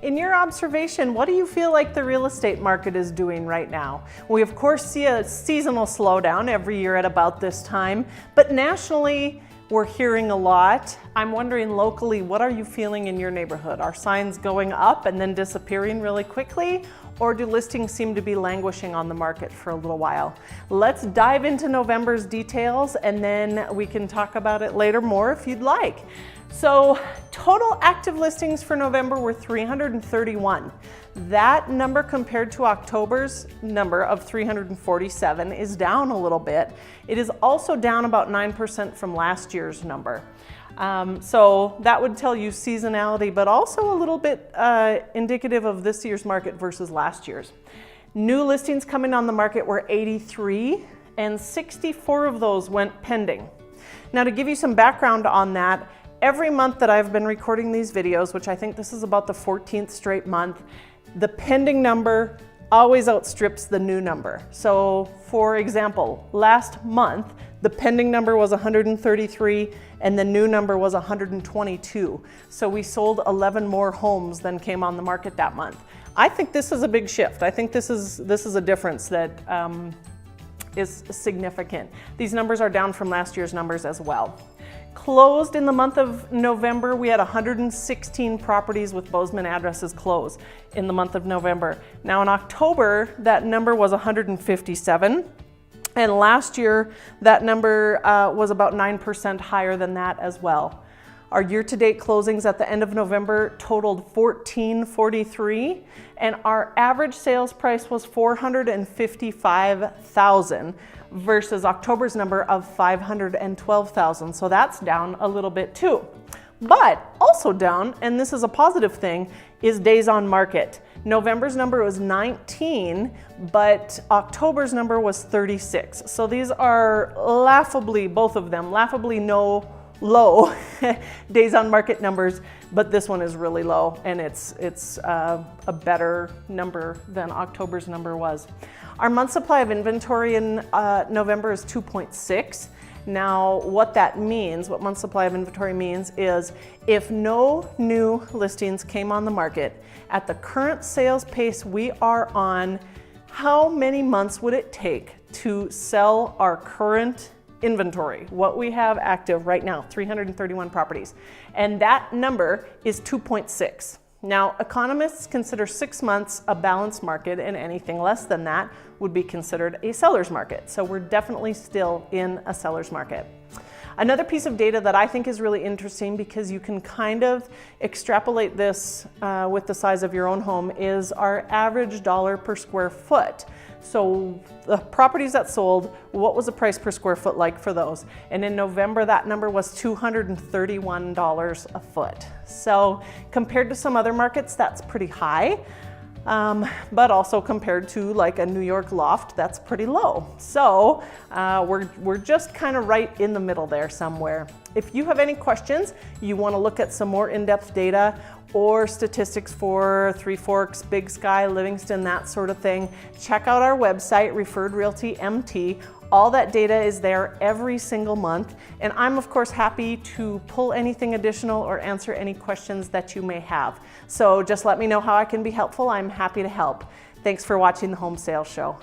In your observation, what do you feel like the real estate market is doing right now? We of course see a seasonal slowdown every year at about this time, but nationally, we're hearing a lot. I'm wondering locally, what are you feeling in your neighborhood? Are signs going up and then disappearing really quickly? Or do listings seem to be languishing on the market for a little while? Let's dive into November's details and then we can talk about it later more if you'd like. So total active listings for November were 331. That number compared to October's number of 347 is down a little bit. It is also down about 9% from last year's number. So that would tell you seasonality, but also a little bit indicative of this year's market versus last year's. New listings coming on the market were 83 and 64 of those went pending. Now to give you some background on that, every month that I've been recording these videos, which I think this is about the 14th straight month, the pending number always outstrips the new number. So for example, last month, the pending number was 133 and the new number was 122. So we sold 11 more homes than came on the market that month. I think this is a big shift. I think this is a difference that is significant. These numbers are down from last year's numbers as well. Closed in the month of November, we had 116 properties with Bozeman addresses closed in the month of November. Now in October, that number was 157. And last year, that number was about 9% higher than that as well. Our year-to-date closings at the end of November totaled 1,443, and our average sales price was $455,000 versus October's number of $512,000. So that's down a little bit too. But also down, and this is a positive thing, is days on market. November's number was 19, but October's number was 36. So these are laughably, both of them, laughably low days on market numbers, but this one is really low and it's a better number than October's number was. Our month supply of inventory in November is 2.6. Now what that means, what month supply of inventory means is if no new listings came on the market at the current sales pace we are on, how many months would it take to sell our current inventory, what we have active right now, 331 properties, and that number is 2.6. Now, economists consider 6 months a balanced market, and anything less than that would be considered a seller's market. So we're definitely still in a seller's market. Another piece of data that I think is really interesting because you can kind of extrapolate this with the size of your own home is our average dollar per square foot. So the properties that sold, what was the price per square foot like for those? And in November, that number was $231 a foot. So compared to some other markets, that's pretty high. But also compared to like a New York loft, that's pretty low. So we're just kind of right in the middle there somewhere. If you have any questions, you want to look at some more in-depth data or statistics for Three Forks, Big Sky, Livingston, that sort of thing, check out our website, Referred Realty MT. All that data is there every single month. And I'm of course happy to pull anything additional or answer any questions that you may have. So just let me know how I can be helpful. I'm happy to help. Thanks for watching the Home Sales Show.